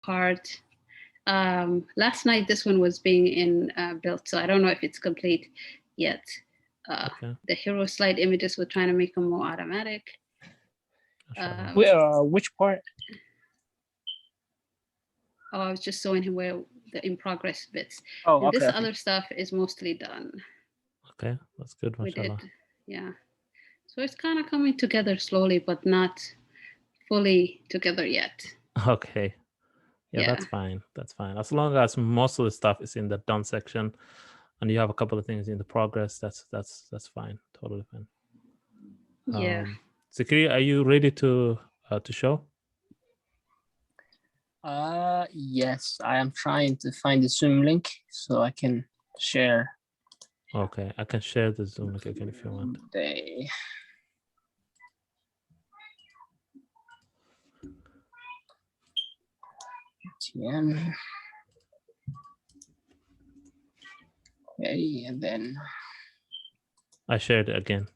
part. Last night, this one was being built, so I don't know if it's complete yet. Okay. The hero slide images, we're trying to make them more automatic. Which part? Oh, I was just showing him where the in progress bits. Oh, And okay. this other stuff is mostly done. Okay, that's good. We did, Mashallah. yeah. So it's kind of coming together slowly, but not fully together yet. Okay. Yeah, Yeah. that's fine. That's fine. As long as most of the stuff is in the done section and you have a couple of things in the progress, that's fine. Totally fine. Yeah. Zakaria, are you ready to show? Yes, I am trying to find the Zoom link so I can share. Okay, I can share the Zoom link again if you want. TN. Okay, and then I shared it again.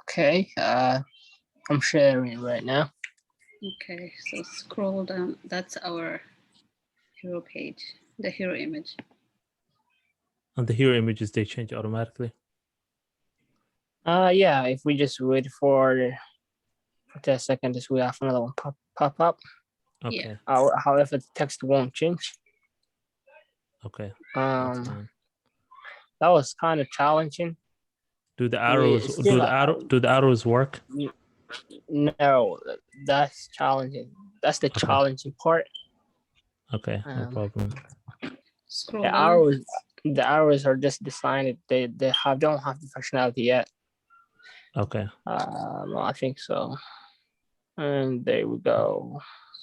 Okay, I'm sharing right now. Okay, so scroll down. That's our hero page, the hero image. And the hero images, they change automatically. Yeah, if we just wait for 10 seconds, we have another one pop up. Okay. Yeah. However, the text won't change. Okay. That's That fine. was kind of challenging. Do the arrows work? No, that's challenging. That's the challenging part. Okay, no problem. Scroll down. The arrows are just designed. They don't have the functionality yet. Okay. I think so. And there we go.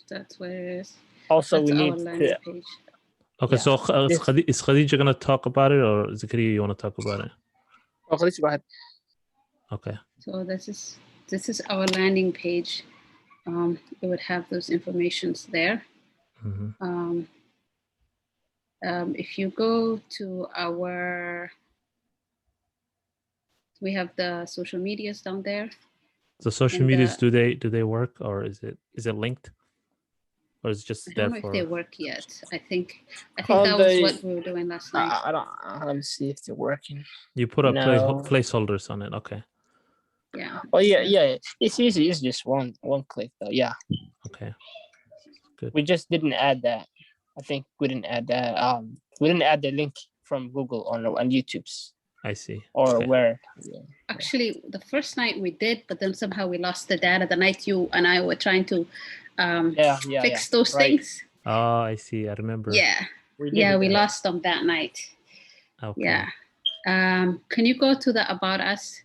That's where it is. Also, that's we need to. Page. Okay, so is Khadija gonna talk about it, or Zakaria, you want to talk about it? Oh, Khadija, go ahead. Okay. So this is our landing page. It would have those informations there. Mm-hmm. If you go to we have the social medias down there. The social medias, do they work, or is it linked, or is it just I don't know if they work yet. I think that was what we were doing last night. Let me see if they're working. You put up placeholders on it. Okay. Yeah. Oh yeah. It's easy. It's just one click though. Yeah. Okay. Good. We just didn't add that. I think we didn't add that. We didn't add the link from Google on YouTube's. I see. Or where? Yeah. Actually, the first night we did, but then somehow we lost the data. The night you and I were trying to fix those things. Oh, I see. I remember. Yeah. We lost them that night. Okay. Yeah. Can you go to the About Us?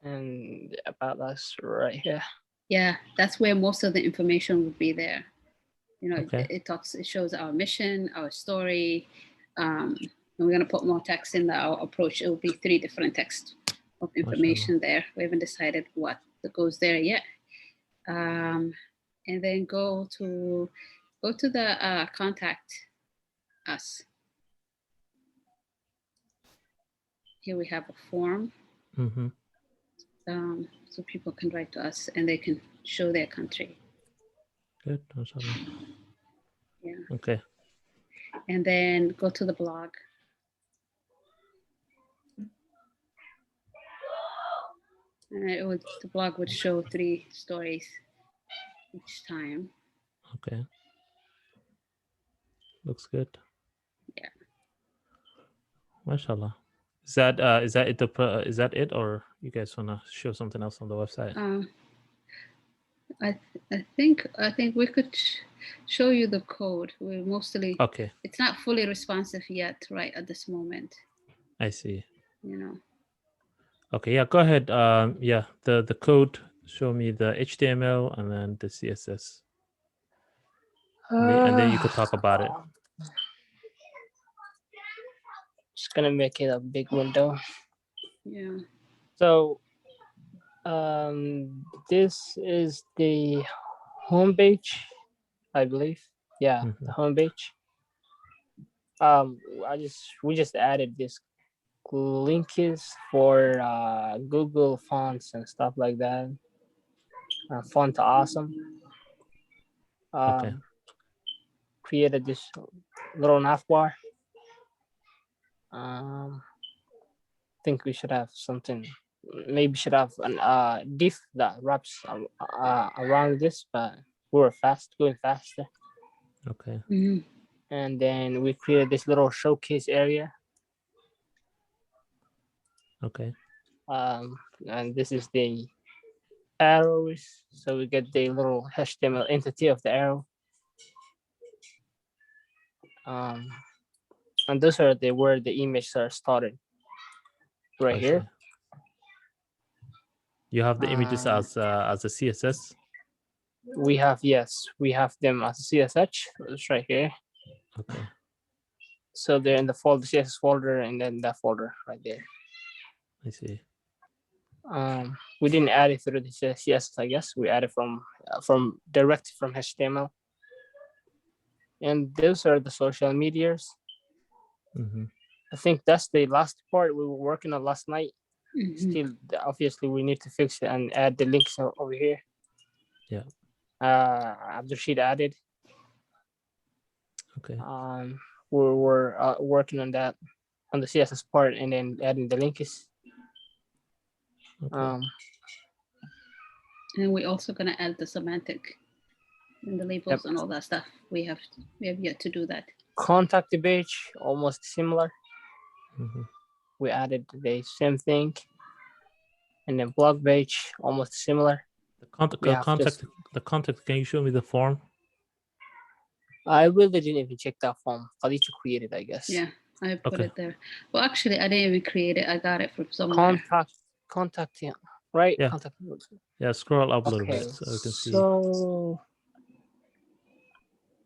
And About Us right here. Yeah, that's where most of the information would be there. You know, okay. it shows our mission, our story. And we're going to put more text in our approach. It will be 3 different texts of information there. We haven't decided what goes there yet. And then go to the Contact Us. Here we have a form. Mm-hmm. So people can write to us and they can show their country. Good. Yeah. Okay. And then go to the blog. And the blog would show 3 stories each time. Okay. Looks good. Yeah. Mashallah. Is that it, or you guys want to show something else on the website? I think we could show you the code. We're mostly It's not fully responsive yet, right at this moment. I see. You know. Okay, yeah, go ahead. The code. Show me the HTML and then the CSS, and then you could talk about it. Just gonna make it a big window. Yeah. So this is the home page, I believe. Yeah, the home page. We just added this link is for Google fonts and stuff like that. Font awesome. Okay. Created this little navbar. Think we should have something. Maybe should have an diff that wraps around this, but we're going faster. Okay. Mhm. And then we created this little showcase area. Okay. And this is the arrows, so we get the little HTML entity of the arrow. And those are where the images are started. Right I here. see. You have the images Um, as a CSS. we have them as CSH. It's right here. Okay. So they're in the folder, CSS folder, and then that folder right there. I see. We didn't add it through the CSS, I guess. We added from direct from HTML. And those are the social medias. I think that's the last part we were working on last night. Still, obviously, we need to fix it and add the links over here. Yeah. Abdurrashid added. Okay. We're working on that, on the CSS part, and then adding the links. Okay. And we're also going to add the semantic and the labels and all that stuff. We have yet to do that. Contact page, almost similar. We added the same thing. And then blog page, almost similar. The contact. Can you show me the form? I really didn't even check that form. I'll need to create it, I guess. Yeah, I put it there. Well, actually, I didn't even create it. I got it from somewhere. Contact, yeah. Right? Yeah. Contact. Yeah, scroll up a little bit so we can see. So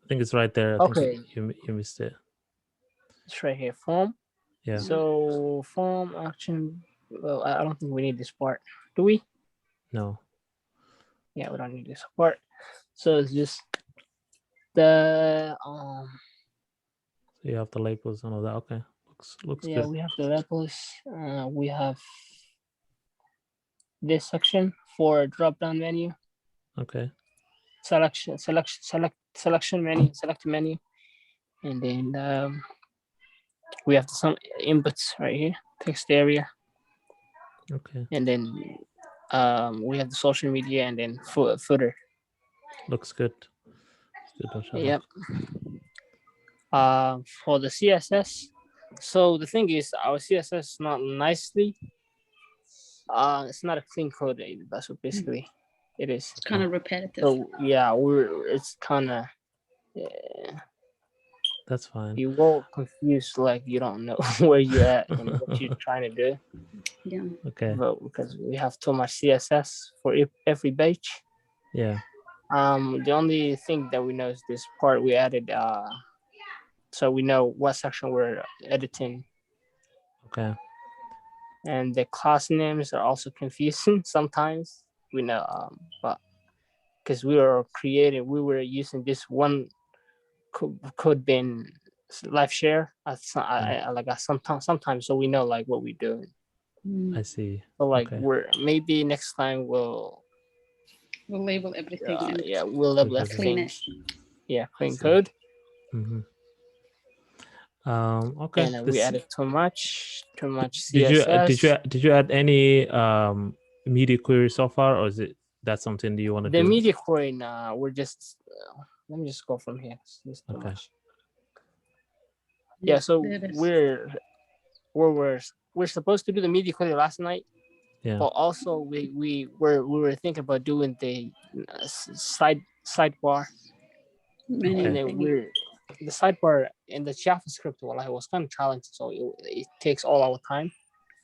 I think it's right there. I think you missed it. It's right here, form. Yeah. So form action. Well, I don't think we need this part. Do we? No. Yeah, we don't need this part. So it's just the So you have the labels and all that. Okay. Looks yeah, good. we have the labels. We have this section for drop down menu. Okay. Select menu, select menu, and then we have some inputs right here, text area. Okay. And then we have the social media and then footer. Looks good. Yep. For the CSS, so the thing is, our CSS is not nicely. It's not a clean code. That's what basically it is. It's kind of repetitive. So yeah, it's kind of. That's fine. You won't confuse, like you don't know where you're at and what you're trying to do. Yeah. Okay. But because we have too much CSS for every page. Yeah. The only thing that we know is this part we added. So we know what section we're editing. Okay. And the class names are also confusing sometimes. We know, but because we were using this one code bin live share sometimes, so we know like what we're doing. I see. So like maybe next time we'll label everything. Yeah, we'll label everything. Clean it. Yeah, clean code. Okay. And we added too much CSS. Did you add any media query so far, or is that something that you want to do? The media query, we're just let me just go from here. Okay. Yeah, so we're supposed to do the media query last night. Yeah. But also we were thinking about doing the sidebar. And then the sidebar in the JavaScript was kind of challenging, so it takes all our time.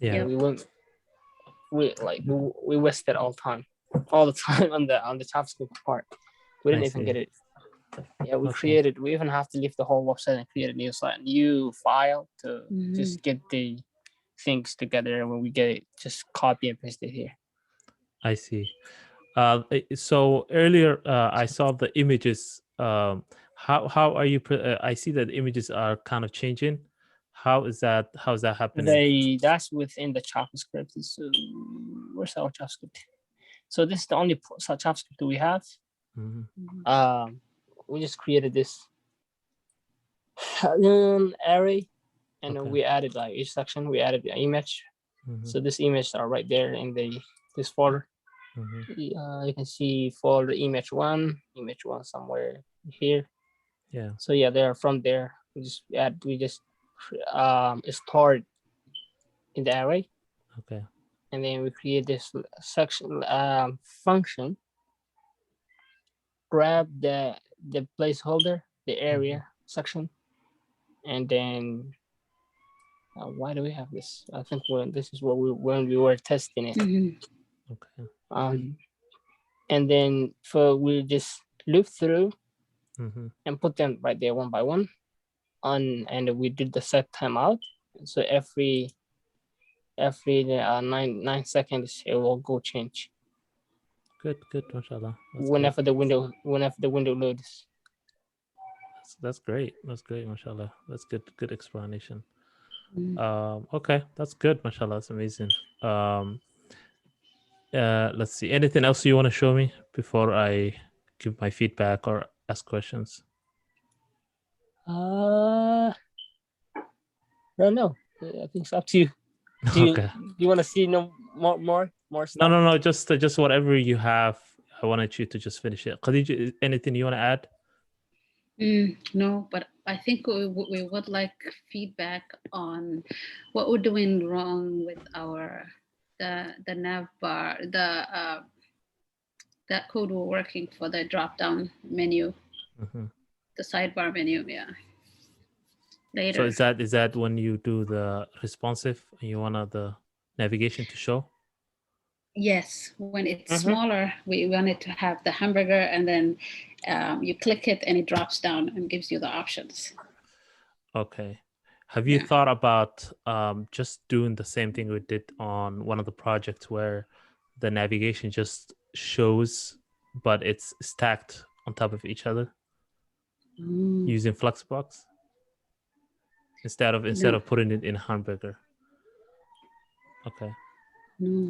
Yeah. We wasted all the time on the JavaScript part. We didn't even get it. Yeah, we even have to leave the whole website and create a new file to just get the things together, and when we get it, just copy and paste it here. I see. So earlier I saw the images. How are you? I see that the images are kind of changing. How is that happening? That's within the JavaScript. So where's our JavaScript? So this is the only JavaScript we have. Mhm. We just created this array, and then Okay. we added like each section. We added the image. Mhm. So this image are right there in this folder. Mhm. You can see folder image one somewhere here. Yeah. So yeah, they're from there. We just stored in the array, Okay. and then we create this section function. Grab the placeholder, the area section, and then why do we have this? I think this is what when we were testing it. Okay. And then we just loop through and put them right there one by one and we did the set timeout. So every 9 seconds it will go change Good, mashallah. That's whenever good. the window loads. That's great. That's great, mashallah. That's good explanation. Okay, that's good, mashallah. That's amazing. Let's see. Anything else you want to show me before I give my feedback or ask questions? I don't know. I think it's up to you. Okay. Do you want to see more stuff? No. Just whatever you have. I wanted you to just finish it. Khadija, anything you want to add? No, but I think we would like feedback on what we're doing wrong with the nav bar, that code we're working for the drop down menu, the sidebar menu. Yeah. Later. So is that when you do the responsive and you want the navigation to show? Yes, when it's smaller, we want it to have the hamburger, and then you click it and it drops down and gives you the options. Okay. Have you thought about just doing the same thing we did on one of the projects where the navigation just shows, but it's stacked on top of each other using Flexbox instead of putting it in hamburger? Okay.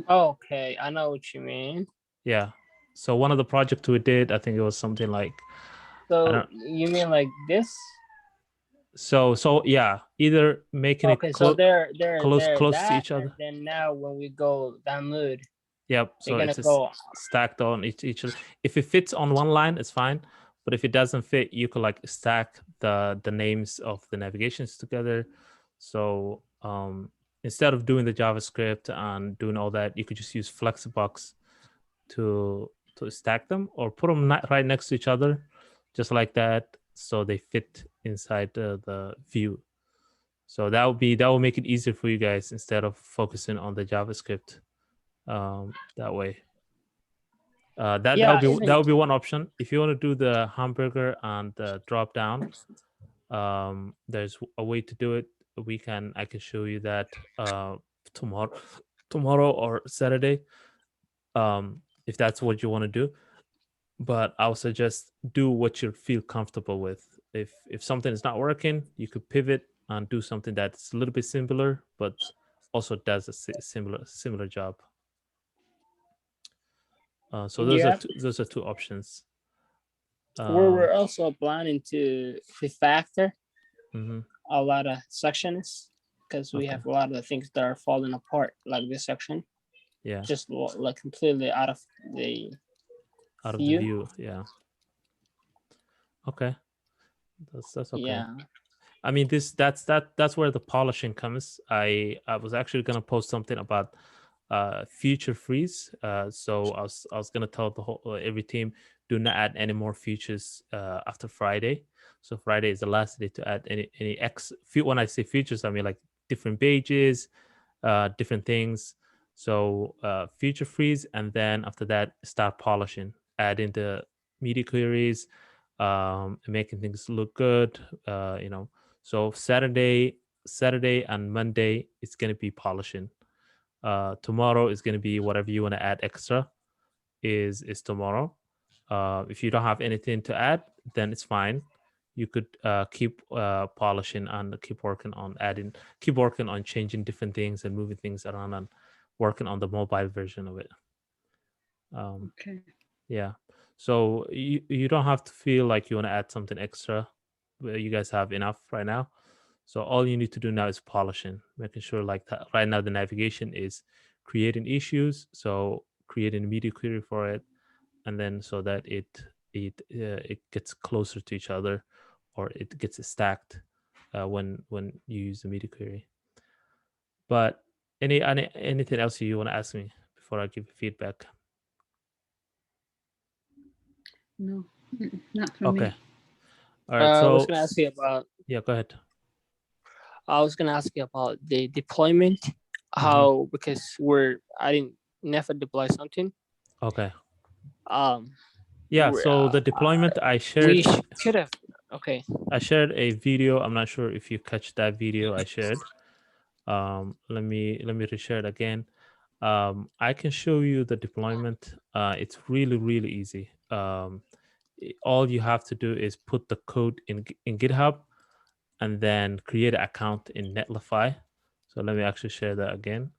Okay, I know what you mean. Yeah. So one of the projects we did, I think it was something like. So you mean like this? So yeah, either making it so they're close that, to each other. And then now when we go download, yep. So it's stacked on each other. If it fits on one line, it's fine. But if it doesn't fit, you could like stack the names of the navigations together. So instead of doing the JavaScript and doing all that, you could just use Flexbox to stack them or put them right next to each other, just like that, so they fit inside the view. So that will make it easier for you guys instead of focusing on the JavaScript that way. That would be one option. If you want to do the hamburger and the drop down, there's a way to do it. I can show you that tomorrow or Saturday, if that's what you want to do. But I would suggest do what you feel comfortable with. If something is not working, you could pivot and do something that's a little bit similar, but also does a similar job. So those are two options. We're also planning to refactor a lot of sections because we have a lot of the things that are falling apart, like this section. Yeah. Just like completely out of the view. Yeah. Okay. That's okay. Yeah. I mean, that's where the polishing comes. I was actually gonna post something about feature freeze. So I was gonna tell every team, do not add any more features after Friday. So Friday is the last day to add any when I say features, I mean like different pages, different things. So feature freeze, and then after that start polishing, adding the media queries, making things look good. So Saturday Saturday and Monday it's going to be polishing. Tomorrow is going to be whatever you want to add extra is tomorrow. If you don't have anything to add, then it's fine. You could keep polishing and keep working on changing different things and moving things around and working on the mobile version of it. Okay. Yeah. So you don't have to feel like you want to add something extra. You guys have enough right now. So all you need to do now is polishing, making sure like that right now the navigation is creating issues. So creating a media query for it, and then so that it gets closer to each other, or it gets stacked when you use the media query. But anything else you want to ask me before I give you feedback? No, not from Okay. me. All right. I So was gonna ask you about. yeah, go ahead. I was gonna ask you about the deployment. How because I didn't never deploy something. Okay. Yeah. So the deployment I We shared. should have. Okay. I shared a video. I'm not sure if you catch that video I shared. Let me reshare it again. I can show you the deployment. It's really easy. All you have to do is put the code in GitHub and then create an account in Netlify. So let me actually share that again.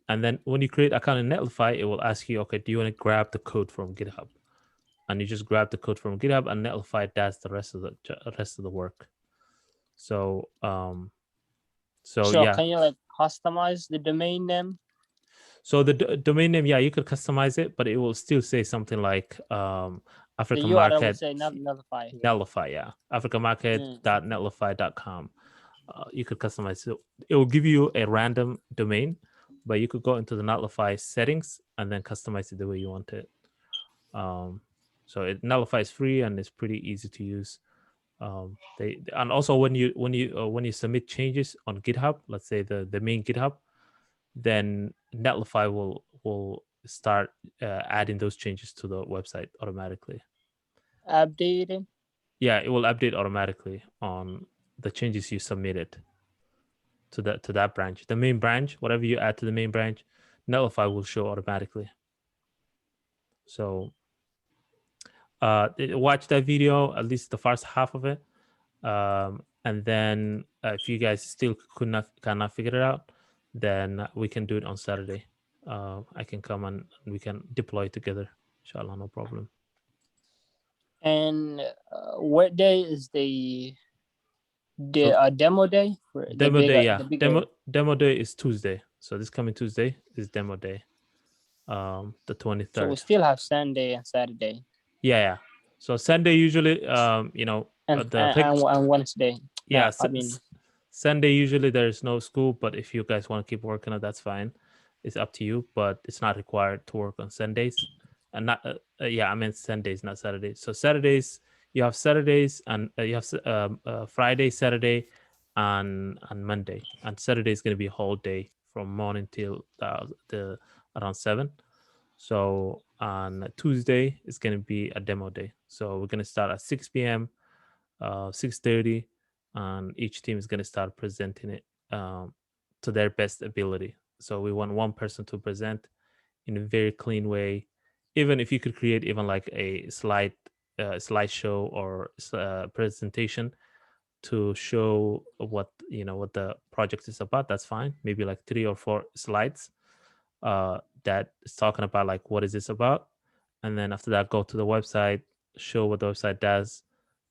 And then when you create an account in Netlify, it will ask you, okay, do you want to grab the code from GitHub? And you just grab the code from GitHub, and Netlify does the rest of the work. So yeah. Can you like customize the domain name? So the domain name, yeah, you could customize it, but it will still say something like African The URL Market. would say Netlify. Netlify, yeah. africanmarket.netlify.com. You could customize it. It will give you a random domain, but you could go into the Netlify settings and then customize it the way you want it. So Netlify is free and it's pretty easy to use. And also when you submit changes on GitHub, let's say the main GitHub, then Netlify will start adding those changes to the website automatically. Updating? Yeah, it will update automatically on the changes you submitted to that branch. The main branch, whatever you add to the main branch, Netlify will show automatically. So watch that video, at least the first half of it. And then if you guys still cannot figure it out, then we can do it on Saturday. I can come and we can deploy together. Inshallah, no problem. And what day is the demo day? Demo day, yeah. Demo day is Tuesday. So this coming Tuesday is demo day. The 23rd. So we still have Sunday and Saturday. Yeah. So Sunday usually, and Wednesday. Yeah, Sunday usually there's no school, but if you guys want to keep working on it, that's fine. It's up to you, but it's not required to work on Sundays. And not I meant Sundays, not Saturdays. So Saturdays, you have Saturdays, and you have Friday, Saturday, and Monday. And Saturday is going to be a whole day from morning till around 7. So on Tuesday it's going to be a demo day. So we're going to start at 6 p.m., 6:30. And each team is going to start presenting it to their best ability. So we want one person to present in a very clean way. Even if you could create even like a slideshow or presentation to show what the project is about, that's fine. Maybe like 3 or 4 slides that is talking about like what is this about, and then after that go to the website, show what the website does.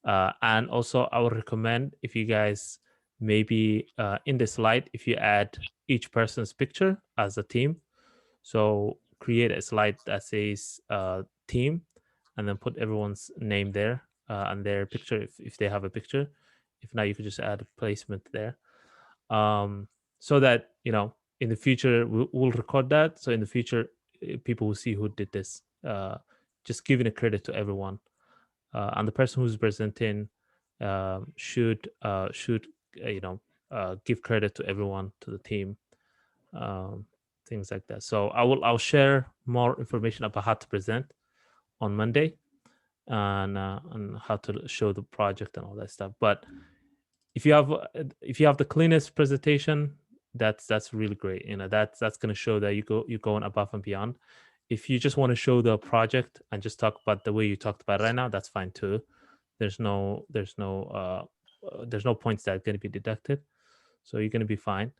And also I would recommend, if you guys maybe in the slide, if you add each person's picture as a team. So create a slide that says team, and then put everyone's name there and their picture if they have a picture. If not, you could just add a placement there. So that, in the future, we'll record that. So in the future, people will see who did this. Just giving a credit to everyone. And the person who's presenting should give credit to everyone, to the team, things like that. So I'll share more information about how to present on Monday and how to show the project and all that stuff. But if you have the cleanest presentation, that's really great. You know, that's going to show that you're going above and beyond. If you just want to show the project and just talk about the way you talked about right now, that's fine too. There's no points that are going to be deducted, so you're going to be fine.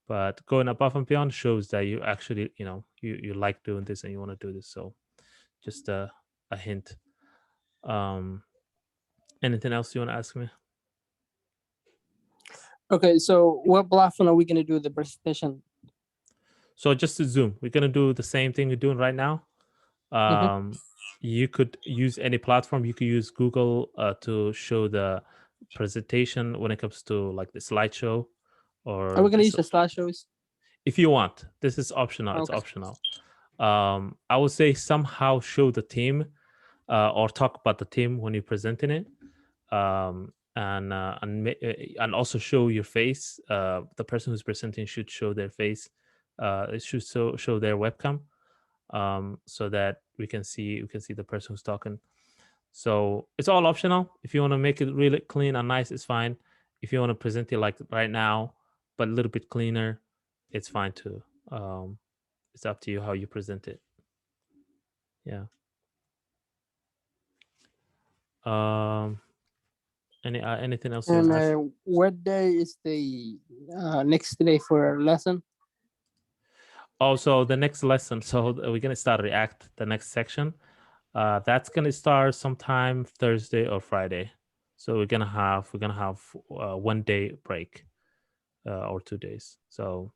But going above and beyond shows that you actually, you know, you like doing this and you want to do this. So just a hint. Anything else you want to ask me? Okay, so what platform are we going to do the presentation? So just to Zoom, we're going to do the same thing we're doing right now. You could use any platform. You could use Google to show the presentation when it comes to like the slideshow. Or are we going to use the slideshows? If you want, this is optional. Okay. It's optional. I would say somehow show the team or talk about the team when you're presenting it, and also show your face. The person who's presenting should show their face. It should show their webcam, so that we can see the person who's talking. So it's all optional. If you want to make it really clean and nice, it's fine. If you want to present it like right now, but a little bit cleaner, it's fine too. It's up to you how you present it. Yeah. Anything else? And what day is the next day for lesson? Also, the next lesson. So we're gonna start React. The next section. That's gonna start sometime Thursday or Friday. So we're gonna have 1 day break, or 2 days. So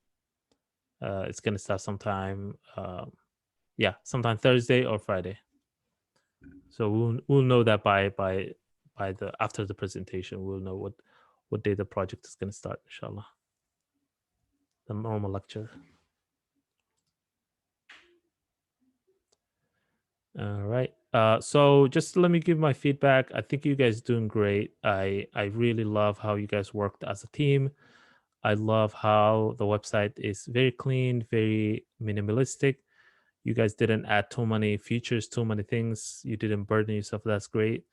it's gonna start sometime. Sometime Thursday or Friday. So we'll know that by the after the presentation. We'll know what day the project is gonna start. Inshallah. The normal lecture. All right. So just let me give my feedback. I think you guys doing great. I really love how you guys worked as a team. I love how the website is very clean, very minimalistic. You guys didn't add too many features, too many things. You didn't burden yourself. That's great.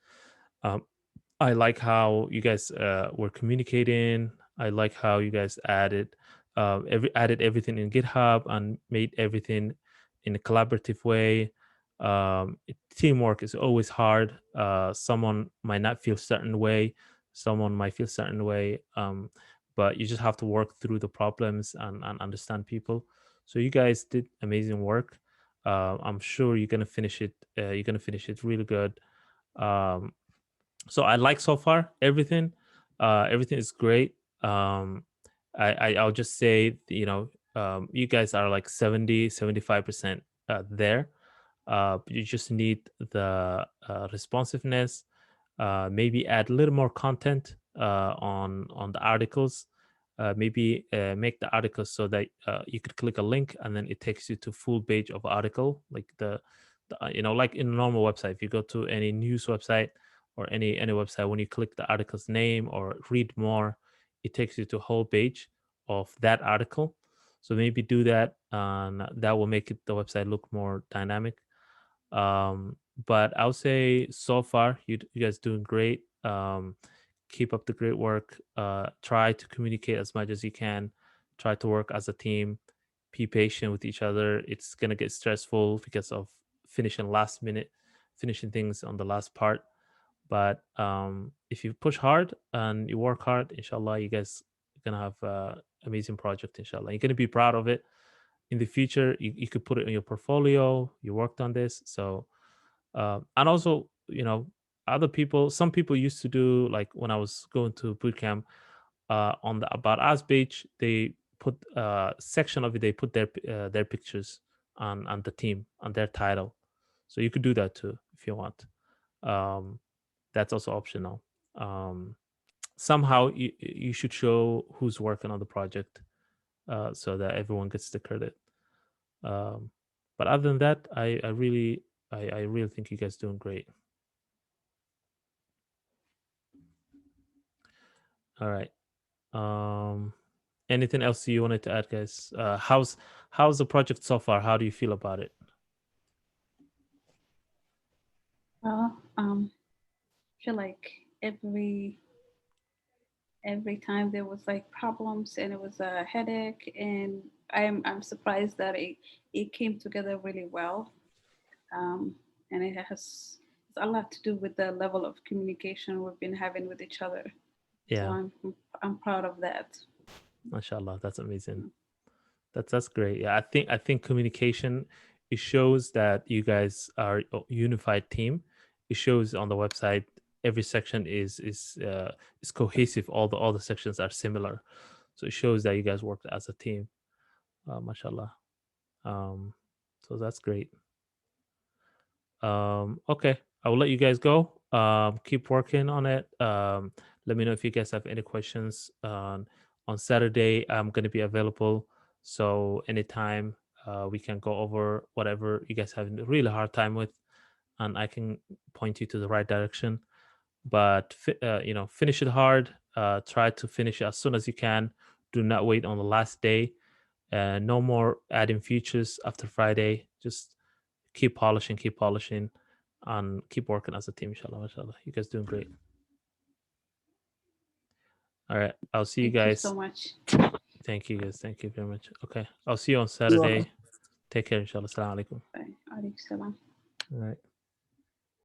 I like how you guys were communicating. I like how you guys added everything in GitHub and made everything in a collaborative way. Teamwork is always hard. Someone might not feel certain way, someone might feel certain way, but you just have to work through the problems and understand people. So you guys did amazing work. I'm sure you're gonna finish it. You're gonna finish it really good. So I like so far everything. Everything is great. I'll just say, you know, you guys are like 75% there. But you just need the responsiveness. Maybe add a little more content on the articles. Maybe make the articles so that you could click a link and then it takes you to full page of article, like the like in a normal website. If you go to any news website or any website, when you click the article's name or read more, it takes you to a whole page of that article. So maybe do that, and that will make the website look more dynamic. But I would say so far you guys doing great. Keep up the great work. Try to communicate as much as you can. Try to work as a team. Be patient with each other. It's gonna get stressful because of finishing things on the last part. But if you push hard and you work hard, inshallah, you guys are gonna have an amazing project. Inshallah, you're gonna be proud of it. In the future, you could put it in your portfolio. You worked on this, so and also, some people used to do, like when I was going to boot camp, on the About Us page, they put a section of it. They put their pictures on the team, on their title. So you could do that too if you want. That's also optional. Somehow you should show who's working on the project, so that everyone gets the credit. But other than that, I really think you guys doing great. All right. Anything else you wanted to add, guys? How's the project so far? How do you feel about it? Well, I feel like every every time there was like problems and it was a headache, and I'm surprised that it came together really well. And it has a lot to do with the level of communication we've been having with each other. So Yeah, I'm proud of that. mashallah, that's amazing. That's great. Yeah, I think communication, it shows that you guys are a unified team. It shows on the website every section is cohesive. All the sections are similar, so it shows that you guys worked as a team. Mashallah. So that's great. Okay, I will let you guys go. Keep working on it. Let me know if you guys have any questions. On Saturday, I'm going to be available, so anytime we can go over whatever you guys have a really hard time with, and I can point you to the right direction. But finish it hard. Try to finish it as soon as you can. Do not wait on the last day. No more adding features after Friday. Just keep polishing, and keep working as a team, inshallah, mashallah. You guys doing great. All right. I'll see you Thank you guys. so much. Thank you guys. Thank you very much. Okay. I'll see you on Saturday. Take care, inshallah. Assalamu alaikum. Bye. Alaikum salam. All right.